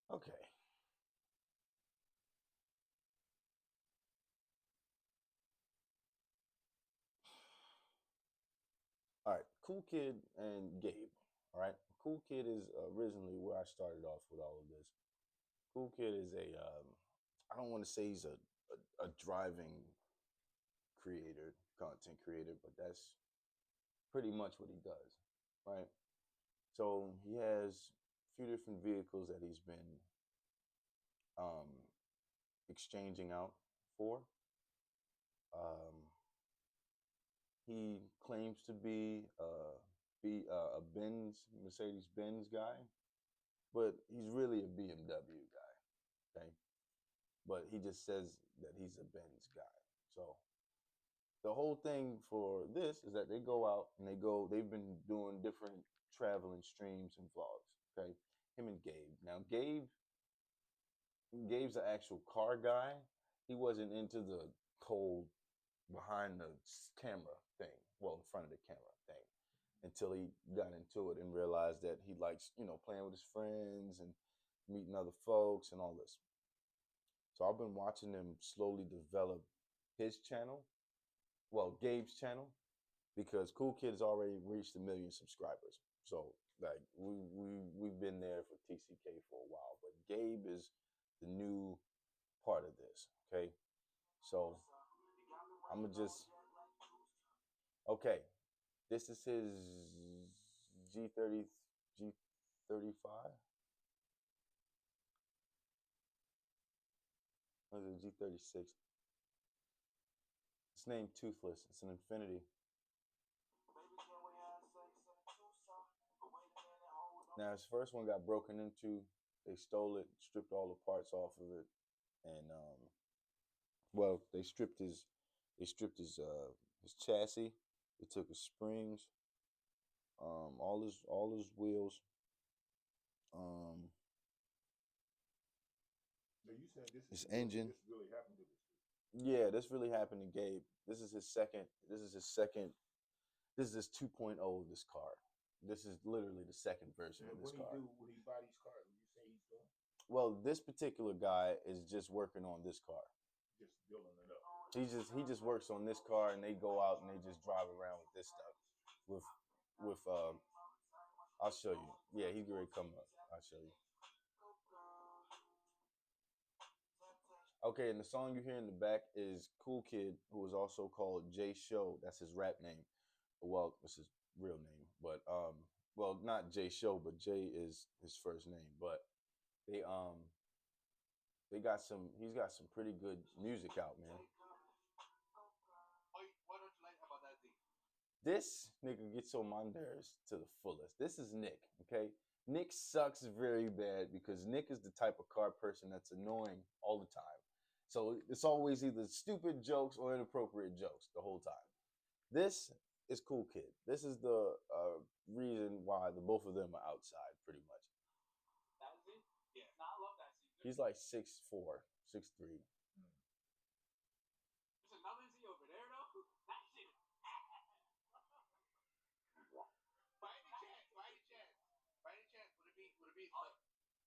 Okay. All right. Cool Kid and Gabe. All right. Cool Kid is originally where I started off with all of this. Cool Kid is I don't want to say he's a driving creator, content creator, but that's pretty much what he does, right? So he has a few different vehicles that he's been um, exchanging out for. Um, he claims to be a Benz, Mercedes Benz guy, but he's really a BMW guy. Okay, but he just says that he's a Benz guy. So the whole thing for this is that they go out and they've been doing different traveling streams and vlogs. Okay, him and Gabe. Now Gabe's an actual car guy. He wasn't into the cold behind the camera thing, well, in front of the camera thing, until he got into it and realized that he likes, playing with his friends and meeting other folks and all this. So I've been watching him slowly develop his channel, well, Gabe's channel, because Cool Kid has already reached 1 million subscribers. So like we've been there for TCK for a while, but Gabe is the new part of this. Okay, so I'm gonna just okay. This is his G35. What is it? G36. It's named Toothless. It's an Infinity. Now his first one got broken into. They stole it, stripped all the parts off of it, and well, they stripped his chassis. They took his springs, all his wheels. Um, So you saying his engine. this really happened to this dude? Yeah, this really happened to Gabe. This is his second. This is his second. This is his 2.0 of this car. This is literally the second version of And this car. when he buy these cars, what you say he's doing? Well, this particular guy is just working on this car. Just building it up. He just works on this car, and they go out and they just drive around with this stuff. With with I'll show you. Yeah, he's gonna come up. I'll show you. Okay, and the song you hear in the back is Cool Kid, who is also called Jay Show. That's his rap name. Well, this is real name, but well, not Jay Show, but Jay is his first name. But they um they got some. He's got some pretty good music out, man. This nigga gets on my nerves to the fullest. This is Nick, okay? Nick sucks very bad because Nick is the type of car person that's annoying all the time. So it's always either stupid jokes or inappropriate jokes the whole time. This is Cool Kid. This is the reason why the both of them are outside, pretty much. He's like 6'4", 6'3".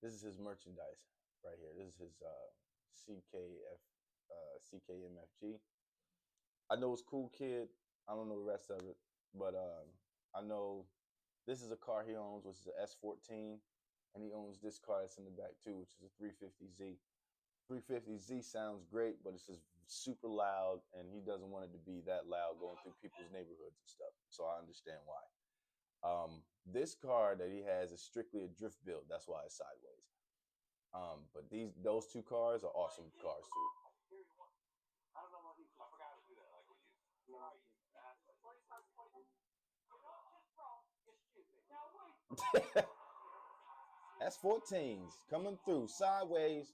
This is his merchandise right here. This is his CKF CKMFG. I know it's Cool Kid. I don't know the rest of it, but I know this is a car he owns, which is an S14, and he owns this car that's in the back too, which is a 350Z. 350Z sounds great, but it's just super loud, and he doesn't want it to be that loud going through people's neighborhoods and stuff. So I understand why. This car that he has is strictly a drift build. That's why it's sideways. But those two cars are awesome cars too. S14s coming through sideways.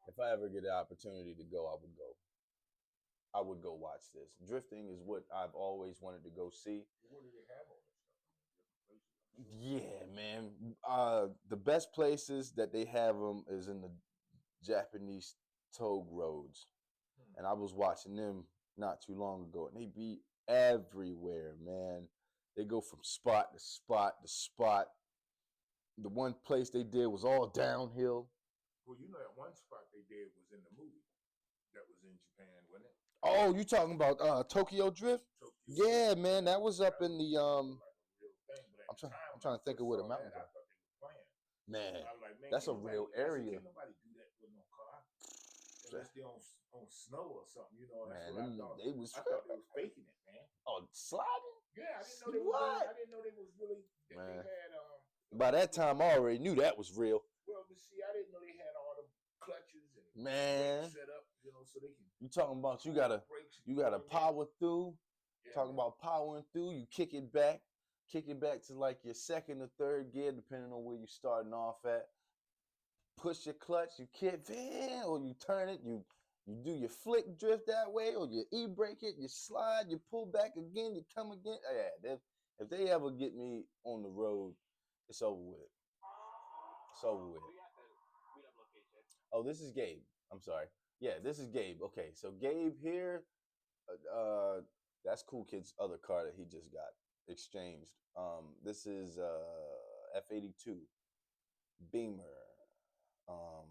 If I ever get the opportunity to go, I would go. I would go watch this. Drifting is what I've always wanted to go see. Where do they have all this stuff? I mean, different places. I'm sure. Yeah, man. The best places that they have them is in the Japanese togue roads, Hmm. and I was watching them not too long ago, and they be everywhere, man. They go from spot to spot to spot. The one place they did was all downhill. Well, you know that one spot they did was in the movie that was in Japan, wasn't it? Oh, you talking about Tokyo Drift? Tokyo Yeah, Drift. man, that was up That in was the like a real thing. But at I'm the trying. time I'm when trying I to think first of where the saw mountains that, I are. thought they were playing. Man, I was like, man, that's a can't real nobody, I said, area. can't nobody do that with no car unless they on snow or something. You know, that's Man, what I them, thought. they was I thought they was faking it, man. oh sliding. Yeah, I didn't know they was doing. What? I didn't know they was really. That Man. they had. By that time, I already knew that was real. Well, but see, I didn't know they had all the clutches and Man, brakes set up. You know, so they can. you talking about you gotta power through. Yeah, Talking about powering through, you kick it back to like your second or third gear, depending on where you're starting off at. Push your clutch, you kick, or you turn it, you do your flick drift that way, or you e-brake it, you slide, you pull back again, you come again. Yeah, if they ever get me on the road, it's over with. It's over with. Oh, this is Gabe. I'm sorry. Yeah, this is Gabe. Okay, so Gabe here, that's Cool Kid's other car that he just got exchanged. This is F82 Beamer. I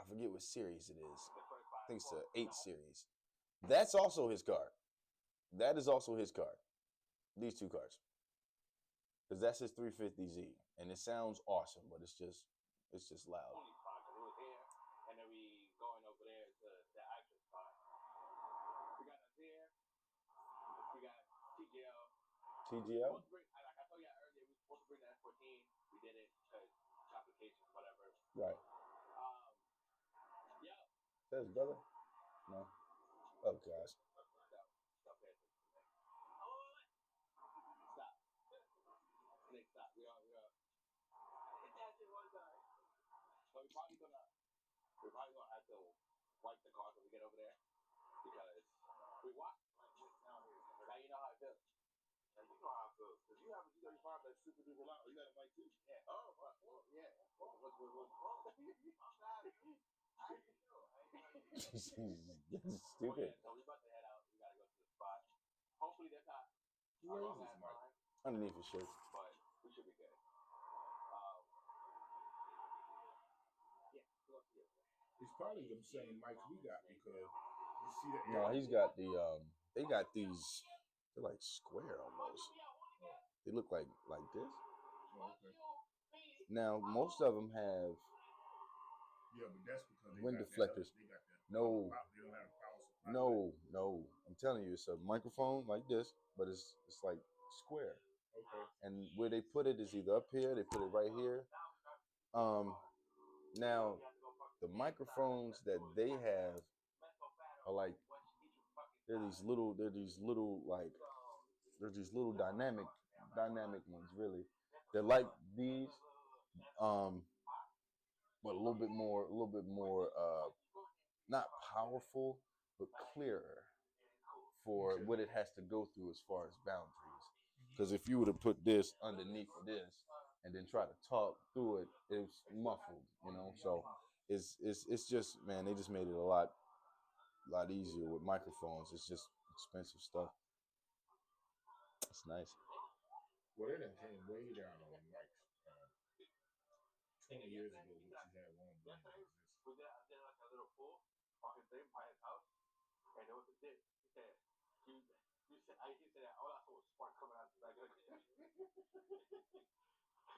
forget what series it is. I think it's an 8 series. That's also his car. That is also his car. These two cars. Because that's his 350Z. And it sounds awesome, but it's just loud. And then we going over there to the action spot. We got us here. We got TGL. TGL? Like I told you earlier, we were supposed to bring the S14. We did it because complications, whatever. Right. Yo. Is that his brother? No. Oh, gosh. Stop. Nick, stop. We are. So we're probably gonna have to wipe the car when we get over there because we watched. Now you know how it feels. Now you know how it feels because you have a G35 that's super duper loud. You got a mic too. Yeah. Oh, yeah. What's This is stupid. Oh, yeah, so we about to head out. We gotta go to the spot. Hopefully that's not Where is this mic? Underneath his shirt. But we should be good. It's probably them same mics we got because you see that. No, he's got the they got these, they're like square almost. They look like this. Oh, okay. Now most of them have Yeah, but that's because they wind got deflectors. They got that. No. They don't have a power supply. No. I'm telling you, it's a microphone like this, but it's like square. Okay. And where they put it is either up here, they put it right here. Now the microphones that they have are like they're these little dynamic ones, really. They're like these, but a little bit more not powerful, but clearer for what it has to go through as far as boundaries. Because if you were to put this underneath this and then try to talk through it, it's muffled, you know. So it's just, man, they just made it a lot easier with microphones. It's just expensive stuff. It's nice. Well, they done came way down on mics 20 years ago, which is that one brand that exists. We did like a little pool on his thing by his house, and there was a dip. He said, he said that all I saw was spark coming out the back of the car.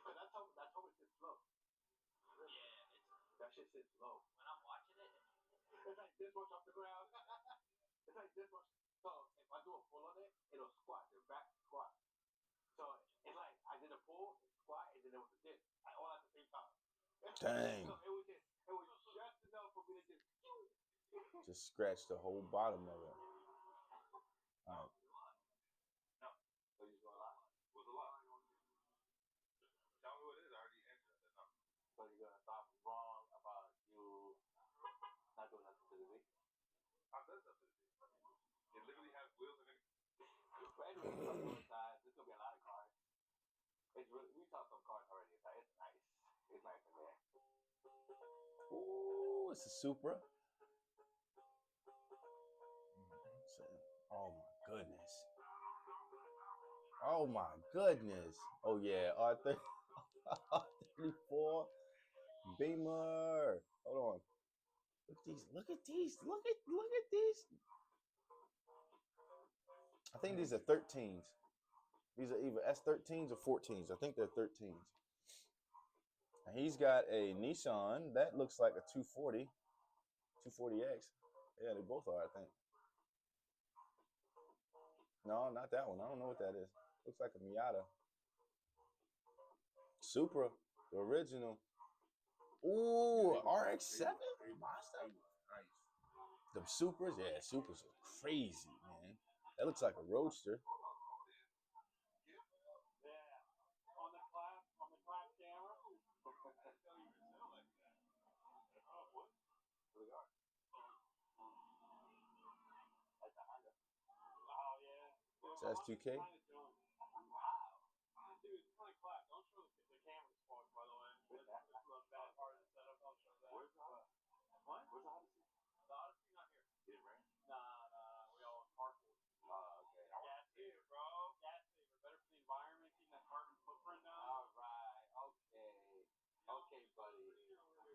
But that told me it's slow. Yeah, that shit sits slow. When I'm watching it, it's like this much off the ground. It's like this much. So if I do a pull on it, it'll squat. The back squat. So it's like I did a pull, squat, and then there was a dip. All at the same time. Dang. So it was just enough for me to just scratch the whole bottom of it. All right. No. So you going live? What's a lot? Tell me what it is. I already answered that number. So you're gonna stop wrong about you not doing nothing to the week? I've done stuff to the week. It literally has wheels and everything. But anyway, there's gonna be a lot of cars. It's really, we saw some cars already. It's nice. It's nice in there. Ooh, it's a Supra. goodness. Oh my goodness. Oh yeah, R34 Beamer. Hold on. Look at these. Look at these. Look at these. I think these are 13s. These are either S13s or 14s. I think they're 13s. And he's got a Nissan that looks like a 240, 240X. Yeah, they both are, I think. No, not that one. I don't know what that is. Looks like a Miata. Supra, the original. Ooh, RX-7 Mazda. Nice. The Supras, yeah, Supras are crazy, man. That looks like a Roadster. That's 2K.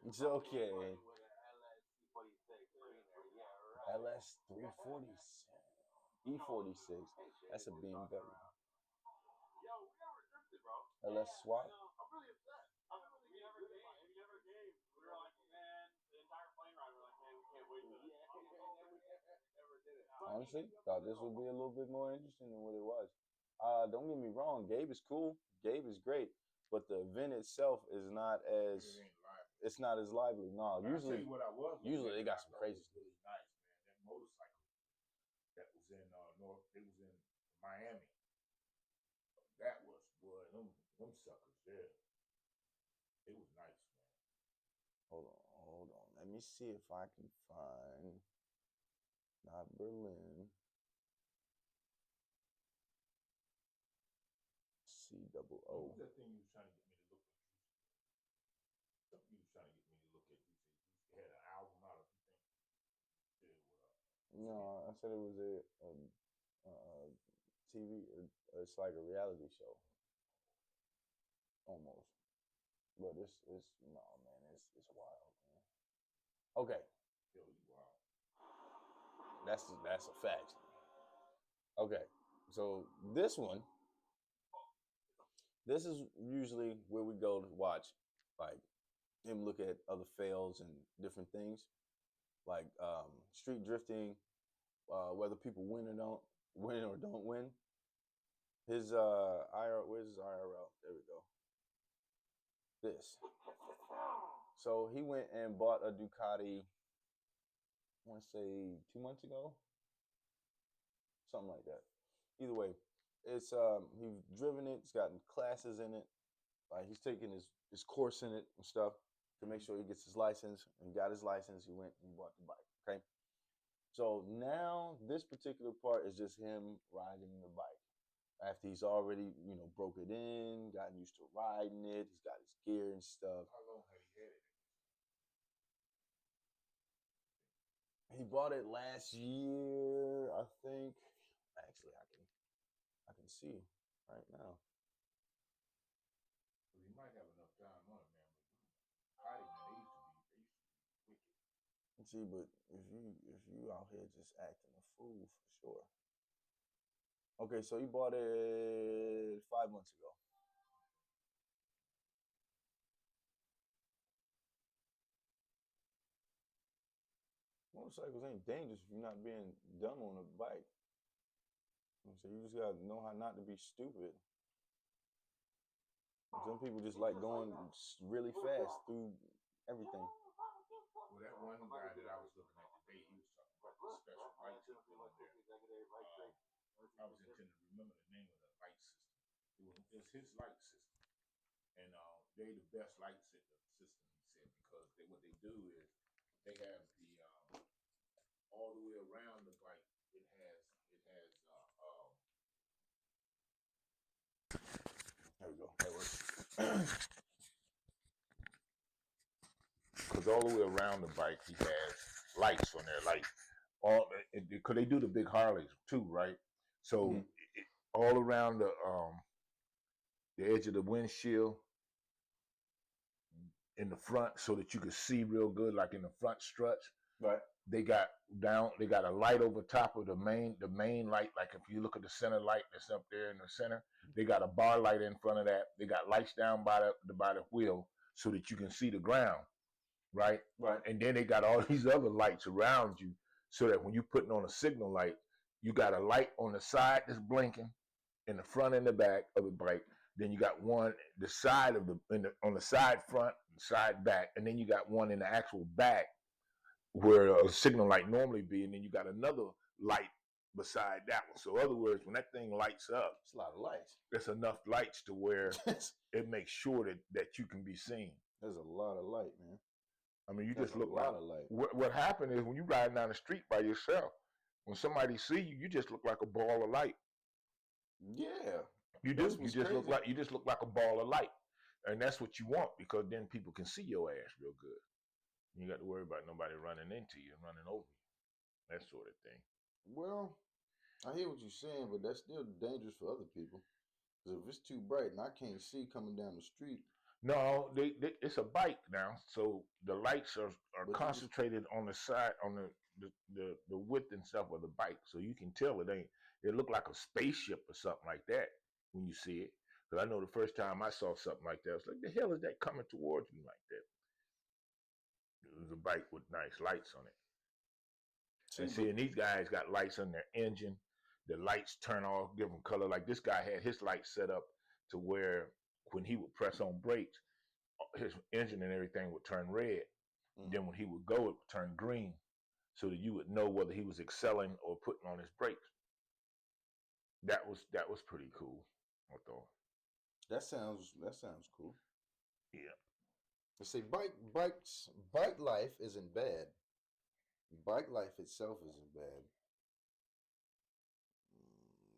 It's okay. LS 346, E46. That's a BMW. LS swap. Honestly, thought this would be a little bit more interesting than what it was. Don't get me wrong, Gabe is cool. Gabe is great, but the event itself is not as it's not as lively. No, usually they got some crazy stuff. Really nice, man. That motorcycle that was in North, it was in Miami. That was boy, them suckers there. It was nice, man. Hold on. Let me see if I can find not Berlin. C-double-O. What was that thing you was trying to get me to look at? Something you was trying to get me to look at. You had an album out of you think? No, I said it was a TV. It's like a reality show, almost. But it's no man, it's wild, man. Okay, Yo, you wild. that's a fact. Okay, so this is usually where we go to watch, like him look at other fails and different things, like street drifting, whether people win or don't win. His where's his IRL? There we go. This. So he went and bought a Ducati, I want to say 2 months ago. Something like that. Either way, it's he's driven it, it's gotten classes in it. Like he's taking his course in it and stuff to make sure he gets his license, and got his license, he went and bought the bike. Okay. So now this particular part is just him riding the bike. After he's already, broke it in, gotten used to riding it, he's got his gear and stuff. How long had he had it? He bought it last year, I think. Actually, I can see right now. Well, he might have enough time on it, man. But Gotti, man, they used to be wicked. See, but if you out here just acting a fool, for sure. Okay, so he bought it 5 months ago. Motorcycles ain't dangerous if you're not being dumb on a bike. So you just gotta know how not to be stupid. Some people just like going really fast through everything. Well, that one guy that I was looking at today, he was talking about the special lights he put on there. I was intending to remember the name of the light system. It's his light system, and they the best light system. He said, because what they do is they have the all the way around the bike. It has There we go. That works. Because all the way around the bike, he has lights on there, like all because they do the big Harleys too, right? So all around the edge of the windshield in the front, so that you could see real good, like in the front struts. Right. They got a light over top of the main light. Like if you look at the center light that's up there in the center, they got a bar light in front of that. They got lights down by the wheel so that you can see the ground, right? Right. And then they got all these other lights around you so that when you're putting on a signal light, you got a light on the side that's blinking in the front and the back of the bike. Then you got one the side of on the side front, side back, and then you got one in the actual back where a signal light normally be, and then you got another light beside that one. So in other words, when that thing lights up, it's a lot of lights. There's enough lights to where it makes sure that you can be seen. There's a lot of light, man. I mean, you There's just look a like lot of light. What happened is when you riding down the street by yourself, when somebody see you, you just look like a ball of light. Yeah, you do. You just look like a ball of light, and that's what you want, because then people can see your ass real good. You got to worry about nobody running into you and running over you, that sort of thing. Well, I hear what you're saying, but that's still dangerous for other people. Because if it's too bright and I can't see coming down the street. No, it's a bike now, so the lights are concentrated on the side, on the width and stuff of the bike, so you can tell it look like a spaceship or something like that when you see it. Because I know the first time I saw something like that, I was like, the hell is that coming towards me like that? It was a bike with nice lights on it. And these guys got lights on their engine. The lights turn off, give them color. Like this guy had his lights set up to where when he would press on brakes, his engine and everything would turn red. Mm-hmm. Then when he would go, it would turn green, so that you would know whether he was excelling or putting on his brakes. That was pretty cool, I thought. That sounds cool. Yeah. They say bike life isn't bad. Bike life itself isn't bad.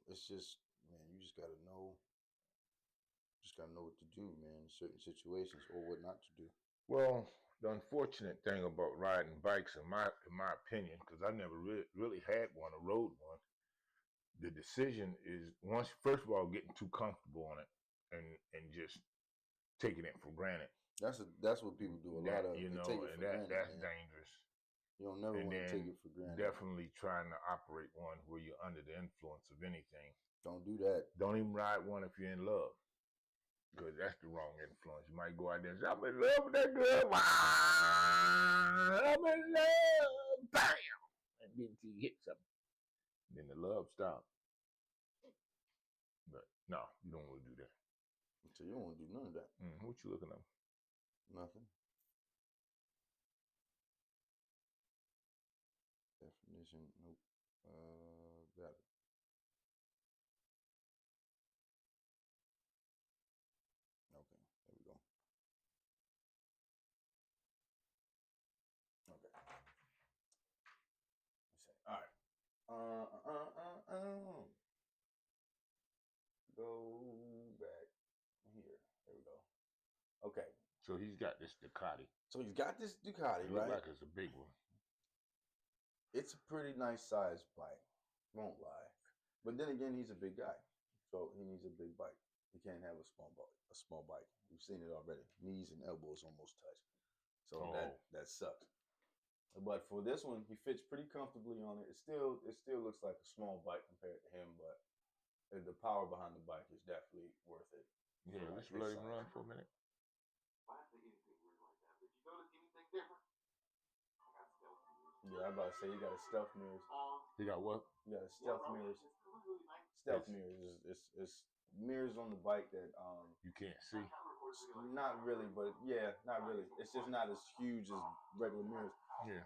It's just, man, you just gotta know. What to do, man, in certain situations, or what not to do. Well, the unfortunate thing about riding bikes, in my opinion, because I never really had one or rode one, the decision is first of all, getting too comfortable on it and just taking it for granted. That's what people do a lot of. You know, and that's dangerous. You don't never want to take it for granted. Definitely trying to operate one where you're under the influence of anything. Don't do that. Don't even ride one if you're in love, because that's the wrong influence. You might go out there and say, I'm in love with that girl. I'm in love. Bam! And then she hits something. Then the love stops. But no, you don't want to do that. So you don't want to do none of that. What you looking at? Nothing. Definition. Nope. Got it. Okay, there we go. Okay. All right. Go back here. There we go. Okay. So he's got this Ducati. Right? Looks like it's a big one. It's a pretty nice sized bike. Won't lie. But then again, he's a big guy, so he needs a big bike. He can't have a small bike. We've seen it already. Knees and elbows almost touch. So that sucks. But for this one, he fits pretty comfortably on it. It still looks like a small bike compared to him, but the power behind the bike is definitely worth it. Yeah, let's let him run for a minute. Why is there anything weird like that? Did you notice anything different? I got stealth mirrors. Yeah, I'm about to say you got a stealth mirrors. You got what? You got a stealth mirrors. It's really nice. Stealth mirrors. It's mirrors on the bike that you can't see. Not really, but yeah, not really. It's just not as huge as regular mirrors. Yeah.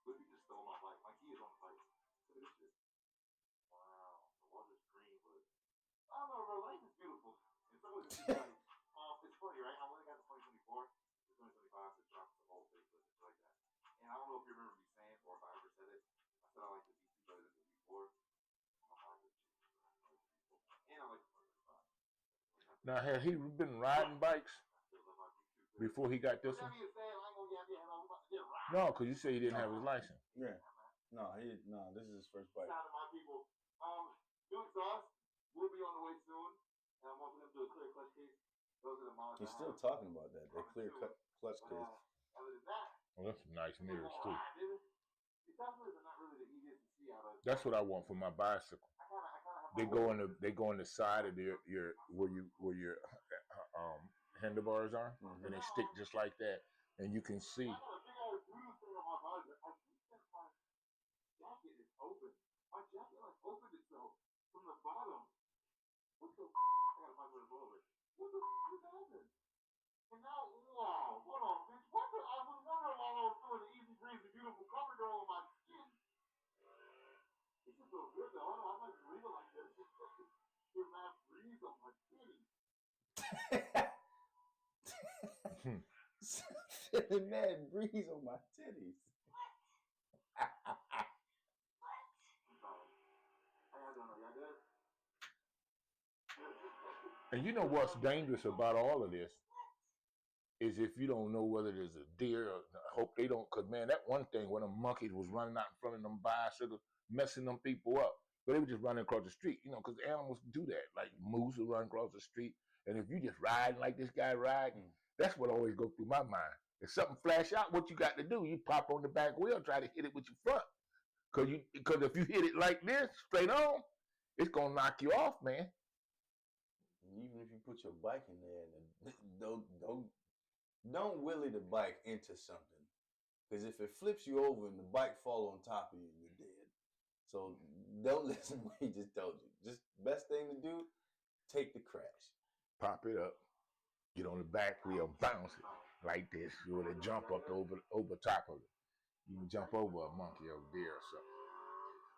Look, he just stole my bike. My key is on the bike. Look at this shit. Wow. The water's green, but I don't know, bro. Life is beautiful. It's always like, it's funny, right? I only got the 2024. The 2025 to drop the whole facelift and like that. And I don't know if you remember me saying, or if I ever said it. I said I like the V2 better than the V4. And I like the 2025. Now, has he been riding bikes before he got this one? No, because you say he didn't have his license. Yeah. No, this is his first bite. Shout out to my people. Dude sauce will be on the way soon, and I'm hoping to do a clear clutch case. Those are the models. He's still talking about that. That clear cut clutch case. Other than that, Well, that's some nice mirrors too. these Teslas are not really the easiest to see out of. That's what I want for my bicycle. They go in the side of your where your handlebars are, and they stick just like that, and you can see. I got a big old bruise thing on my visor. I think that my jacket is open. My jacket like opened itself from the bottom. What the? I gotta find where to blow it. What the just happened? And now, wow, hold on, bitch. What the? I was wondering why I was feeling the easy breeze, the beautiful comfort on my skin. It just feels good though. I don't know. I'm not breathing like this. There's not breeze on my titty. Feeling mad breeze on my titties. And you know what's dangerous about all of this is if you don't know whether there's a deer or I hope they don't, because man, that one thing when them monkeys was running out in front of them bicycles, messing them people up. But they were just running across the street, you know, because animals do that. Like moose will run across the street. And if you just riding like this guy riding, that's what always goes through my mind. If something flash out, what you got to do, you pop on the back wheel, try to hit it with your front. Because if you hit it like this, straight on, it's going to knock you off, man. Even if you put your bike in there, and don't wheelie the bike into something, because if it flips you over and the bike fall on top of you, you're dead. So don't listen to what he just told you. Just best thing to do, take the crash. Pop it up, get on the back wheel, bounce it like this. You want to jump up over top of it. You can jump over a monkey or a deer or something.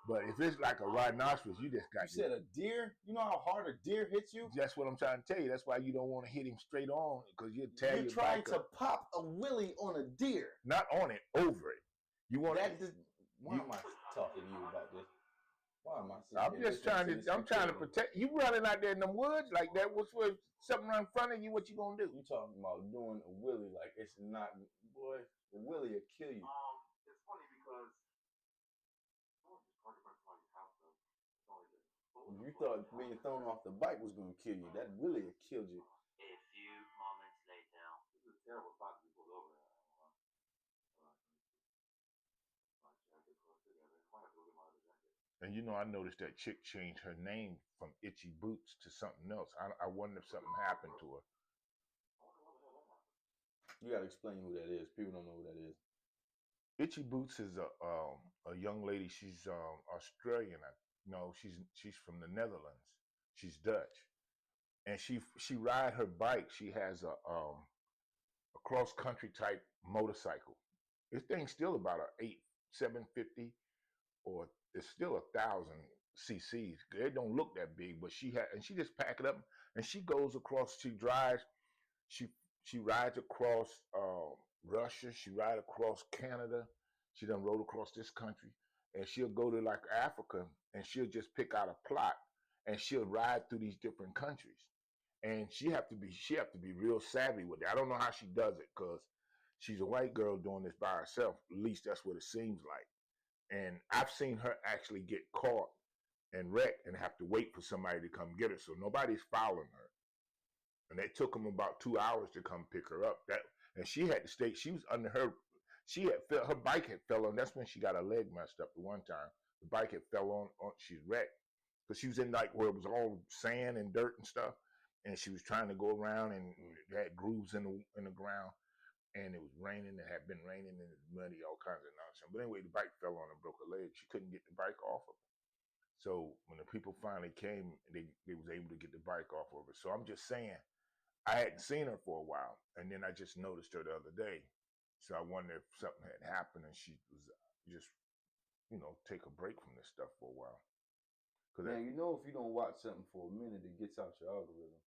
But if it's like a rhinoceros, you just got. You said a deer? You know how hard a deer hits you? That's what I'm trying to tell you. That's why you don't want to hit him straight on, because you're trying to pop a willy on a deer. Not on it, over it. You want that? Why am I talking to you about this? Why am I? I'm just trying to. I'm trying to protect you. Running out there in them woods like that. What's with something right in front of you? What you gonna do? You talking about doing a willy like it's not, boy. A willy will kill you. It's funny because. You thought being thrown off the bike was going to kill you. That really killed you. A few moments later. This is a terrible spot to be pulled over. And you know, I noticed that chick changed her name from Itchy Boots to something else. I wonder if something happened to her. You got to explain who that is. People don't know who that is. Itchy Boots is a young lady. She's Australian. No, she's from the Netherlands. She's Dutch, and she ride her bike. She has a cross country type motorcycle. This thing's still about a 750, or it's still 1,000 cc's. They don't look that big, but she just pack it up and she goes across. She drives. She rides across Russia. She rides across Canada. She done rode across this country. And she'll go to like Africa and she'll just pick out a plot and she'll ride through these different countries. And she have to be real savvy with it. I don't know how she does it because she's a white girl doing this by herself. At least that's what it seems like. And I've seen her actually get caught and wrecked and have to wait for somebody to come get her. So nobody's following her. And it took them about 2 hours to come pick her up. And she had to stay. She was under her. Her bike had fell on. That's when she got her leg messed up the one time. The bike had fell on she's wrecked. Because she was in like where it was all sand and dirt and stuff. And she was trying to go around and it had grooves in the ground. And it was raining. It had been raining and it was muddy, all kinds of nonsense. But anyway, the bike fell on and broke her leg. She couldn't get the bike off of her. So when the people finally came, they was able to get the bike off of her. So I'm just saying, I hadn't seen her for a while. And then I just noticed her the other day. So I wonder if something had happened and she was just, take a break from this stuff for a while. Yeah, if you don't watch something for a minute, it gets out your algorithm.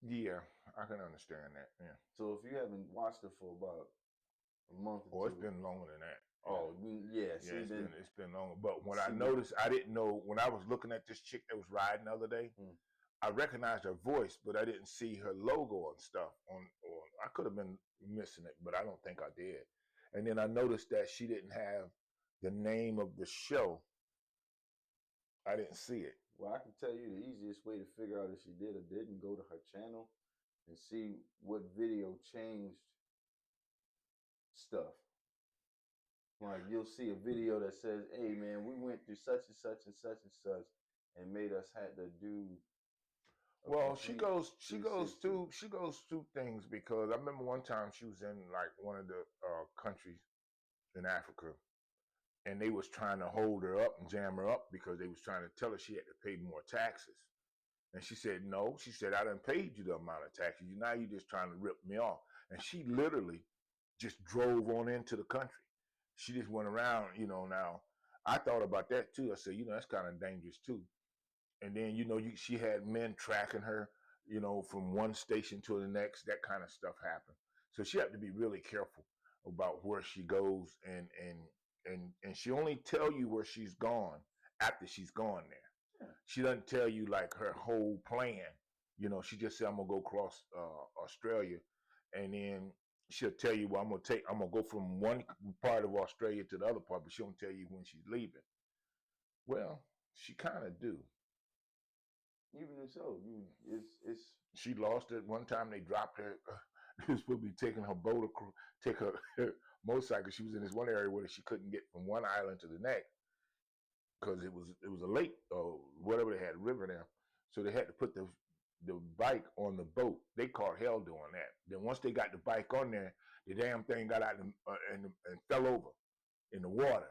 Yeah, I can understand that. Yeah. So if you haven't watched it for about a month or two. It's been longer than that. Oh, yeah. See, it's been longer. But when I noticed, I didn't know, when I was looking at this chick that was riding the other day, I recognized her voice, but I didn't see her logo and stuff on I could have been missing it, but I don't think I did. And then I noticed that she didn't have the name of the show. I didn't see it. Well, I can tell you the easiest way to figure out if she did or didn't, go to her channel and see what video changed stuff. Like you'll see a video that says, "Hey man, we went through such and such and such and such, and made us had to do." Well, she goes through things, because I remember one time she was in like one of the countries in Africa, and they was trying to hold her up and jam her up because they was trying to tell her she had to pay more taxes. And she said, no. She said, I done paid you the amount of taxes. Now you're just trying to rip me off. And she literally just drove on into the country. She just went around, now I thought about that too. I said, that's kind of dangerous too. And then, she had men tracking her, from one station to the next. That kind of stuff happened. So she had to be really careful about where she goes, and she only tell you where she's gone after she's gone there. Yeah. She doesn't tell you like her whole plan. She just said, I'm gonna go across Australia, and then she'll tell you, well, I'm gonna go from one part of Australia to the other part, but she don't tell you when she's leaving. Well, she kind of do. Even so, it's she lost it one time. They dropped her. They was supposed to be taking her boat, take her motorcycle. She was in this one area where she couldn't get from one island to the next because it was a lake or whatever. They had a river there, so they had to put the bike on the boat. They caught hell doing that. Then once they got the bike on there, the damn thing got out and fell over in the water.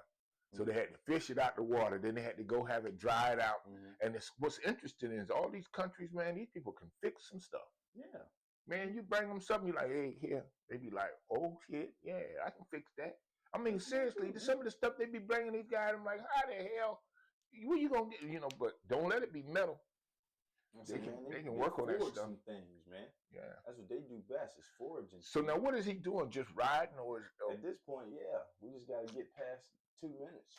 So they had to fish it out the water. Then they had to go have it dried out. Mm-hmm. And what's interesting is all these countries, man, these people can fix some stuff. Yeah. Man, you bring them something, you're like, hey, here. They be like, oh, shit, yeah, I can fix that. I mean, seriously, some of the stuff they be bringing these guys, I'm like, how the hell, where you going to get, but don't let it be metal. They can work on that stuff. Some things, man. Yeah. That's what they do best, is foraging. So now what is he doing? Just riding or is... At this point, yeah. We just got to get past 2 minutes.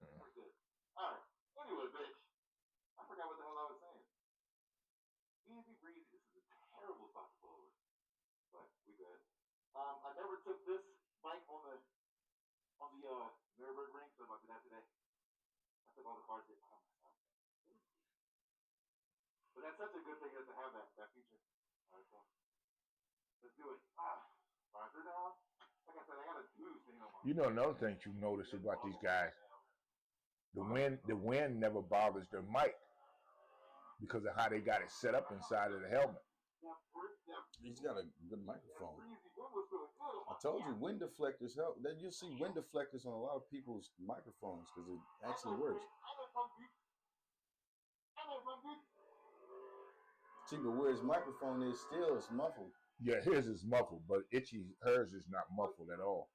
We're good. All right. Anyway, bitch. I forgot what the hell I was saying. Easy breezy. This is a terrible spot to pull over. But we good. I never took this bike on the Nürburgring, so I'm about to do that today. I took all the cars here. But that's such a good thing to have that feature. All right, so let's do it. Farther down. Like I said, I got a juice. Another thing you notice about these guys, the wind never bothers their mic because of how they got it set up inside of the helmet. He's got a good microphone. I told you, wind deflectors help. You'll see wind deflectors on a lot of people's microphones because it actually works. See, but where his microphone is still, it's muffled. Yeah, his is muffled, but hers is not muffled at all.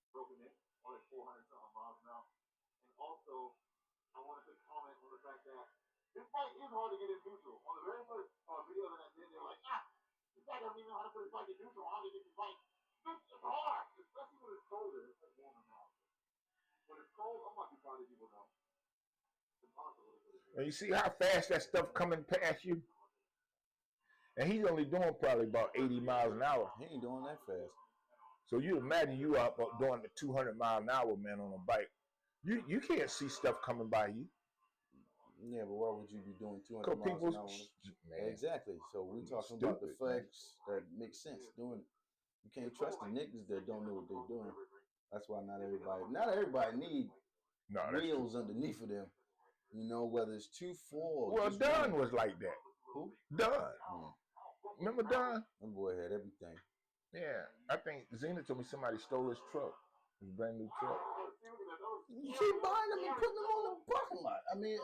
Broken in on 400-something miles now. And also, I wanted to comment on the fact that this bike is hard to get in neutral. On the very first video that I did, they were like, this guy doesn't even know how to put his bike in neutral. How to get his bike? It's hard, especially when it's colder. It's like warmer now. When it's cold, I'm not too proud of people now. It's impossible to put it in. And you see how fast that stuff coming past you? And he's only doing probably about 80 miles an hour. He ain't doing that fast. So you imagine you up doing the 200 mile an hour, man, on a bike. You can't see stuff coming by you. Yeah, but why would you be doing 200 miles an hour? Man. Exactly. So we're talking about the flex that makes sense doing it. You can't trust the niggas that don't know what they're doing. That's why not everybody need wheels underneath of them. Whether it's 2-4. Well, Don was like that. Who? Don. Remember Don? That boy had everything. Yeah, I think Zena told me somebody stole his truck, his brand new truck. You keep buying them and putting them on the parking lot. I mean,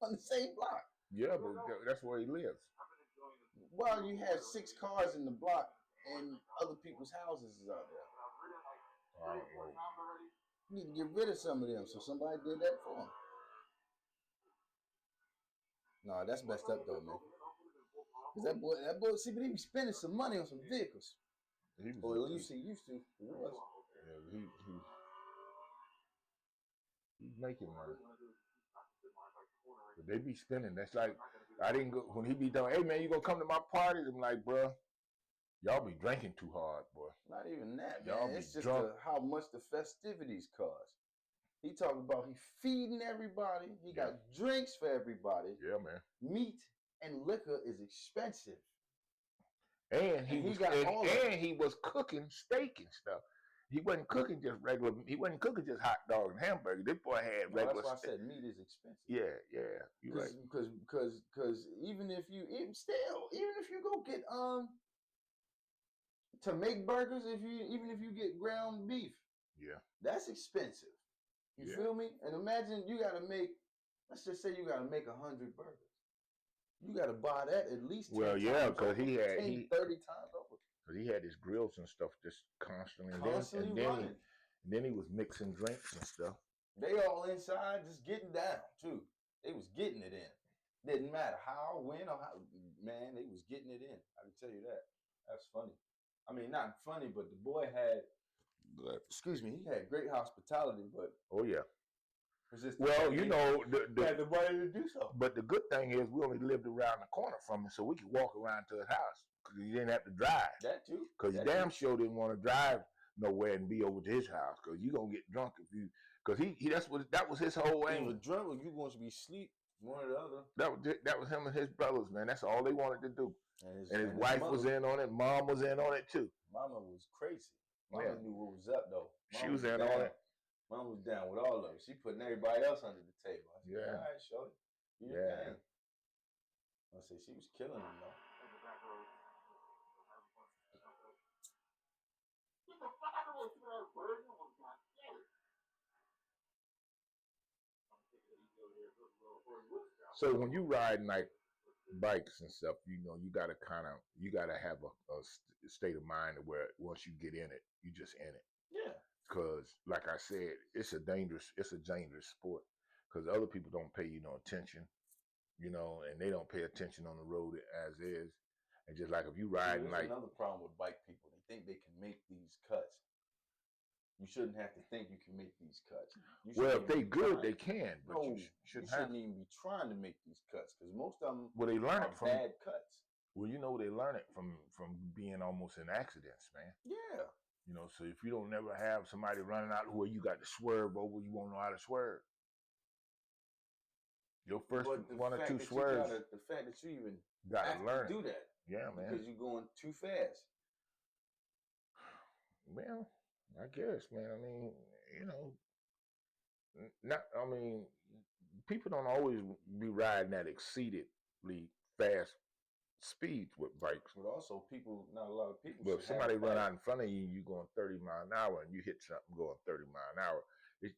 on the same block. Yeah, but that's where he lives. Well, you have 6 cars in the block, and other people's houses is out there. You need to get rid of some of them, so somebody did that for him. No, that's messed up though, man. Cause that boy, see, but he be spending some money on some vehicles. Or at least he used to. He was. Yeah, he's making money. But they be spending. That's like, I didn't go, when he be done, hey man, you gonna come to my parties? I'm like, bruh, Y'all be drinking too hard, boy. Not even that, Y'all man. be It's just drunk. how much the festivities cost. He talking about he feeding everybody. He got drinks for everybody. Yeah, man. Meat and liquor is expensive. And he he was cooking steak and stuff. He wasn't cooking just regular. He wasn't cooking just hot dog and hamburger. This boy had regular. That's why I said meat is expensive. Yeah, you're right. Because even if you go get to make burgers, even if you get ground beef, that's expensive. You feel me? And imagine you got to make. Let's just say you got to make 100 burgers. You got to buy that at least 10 times because he had 30 times over. Because he had his grills and stuff just constantly running. And then he was mixing drinks and stuff. They all inside just getting down too. They was getting it in. Didn't matter how, when, or how. Man, they was getting it in. I can tell you that. That's funny. I mean, not funny, but the boy had. Excuse me. He had great hospitality, but well, you know, had the money to do so. But the good thing is, we only lived around the corner from him, so we could walk around to his house because he didn't have to drive. That too. Because he damn sure didn't want to drive nowhere and be over to his house because you gonna get drunk if you. Because that was his whole aim. He was drunk, or you going to be asleep, one or the other. That was him and his brothers, man. That's all they wanted to do. And his wife mother, was in on it. Mom was in on it too. Mama was crazy. Mama knew what was up though. She was in on it. Mom was down with all of them. She putting everybody else under the table. I said, all right, shorty. Yeah. I said she was killing them though. So when you ride like bikes and stuff, you know, you gotta have a state of mind where once you get in it, you just in it. Yeah. Because like I said, it's a dangerous sport. Because other people don't pay you no attention, you know, and they don't pay attention on the road as is. And just like if you ride another problem with bike people, they think they can make these cuts. You shouldn't have to think you can make these cuts. Well, if they good, they can. But you shouldn't even be trying to make these cuts because most of them they learn it from bad cuts. Well, you know, they learn it from being almost in accidents, man. Yeah. You know, so if you don't never have somebody running out where you got to swerve over, you won't know how to swerve. Your first one or two swerves. The fact that you even got to learn do that. Yeah, man. Because you're going too fast. Well, I guess, man. I mean, you know, people don't always be riding at exceedingly fast speeds with bikes. But also, not a lot of people. But if somebody run out in front of you, you going 30 miles an hour, and you hit something going 30 miles an hour.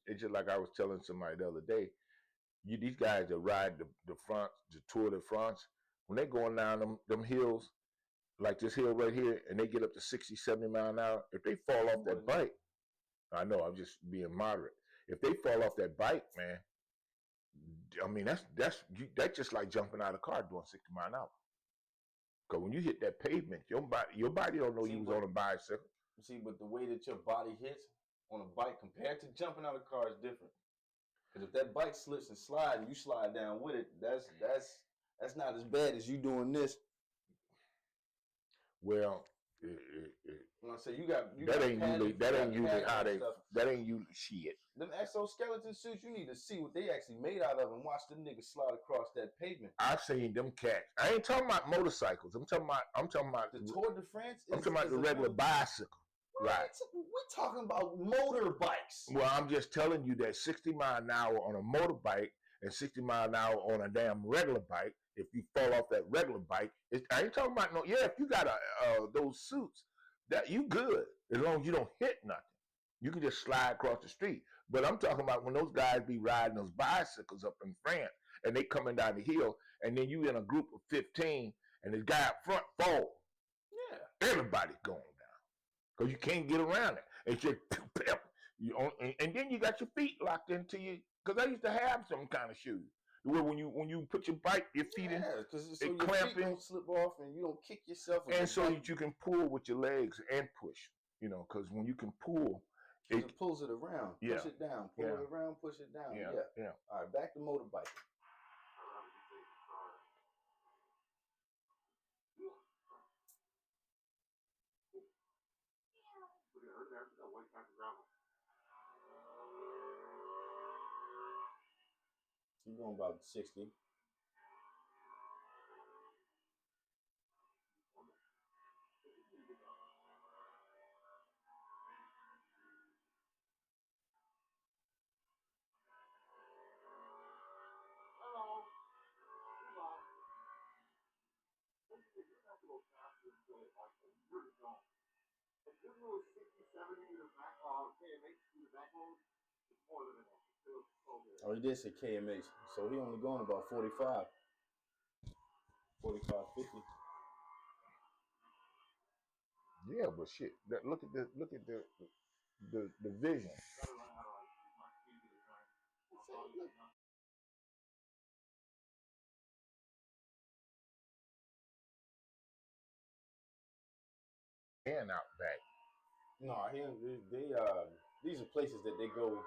It's just like I was telling somebody the other day. These guys that ride the Tour de France, when they going down them hills, like this hill right here, and they get up to 60, 70 miles an hour, if they fall off that bike, I know I'm just being moderate. If they fall off that bike, man, I mean that's just like jumping out of a car doing 60 miles an hour. Because when you hit that pavement, your body don't know you was on a bicycle. See, but the way that your body hits on a bike compared to jumping out of a car is different. Because if that bike slips and slides and you slide down with it, that's not as bad as you doing this. Well, when I say that ain't usually shit. Them exoskeleton suits, you need to see what they actually made out of and watch them niggas slide across that pavement. I've seen them cats. I ain't talking about motorcycles. I'm talking about the Tour de France. I'm talking about the regular bicycle. Right. We're talking about motorbikes. Well, I'm just telling you that 60 miles an hour on a motorbike and 60 miles an hour on a damn regular bike, if you fall off that regular bike, I ain't talking about if you got those suits, that you good as long as you don't hit nothing. You can just slide across the street. But I'm talking about when those guys be riding those bicycles up in France and they coming down the hill, and then you in a group of 15 and this guy up front fall. Yeah. Everybody's going down because you can't get around it. It's just and then you got your feet locked into you. Because I used to have some kind of shoes where when you put your feet in, because so your clamp feet don't slip off and you don't kick yourself. And so that you can pull with your legs and push. You know, because when you can pull, it pulls it around, push it down, pull it around, push it down. Yeah. All right, back to motorbiking. He's going about 60. Oh, he did say KMH, so he only going about 45, 45, 50. Yeah, but shit. Look at the vision. And out back. No, they these are places that they go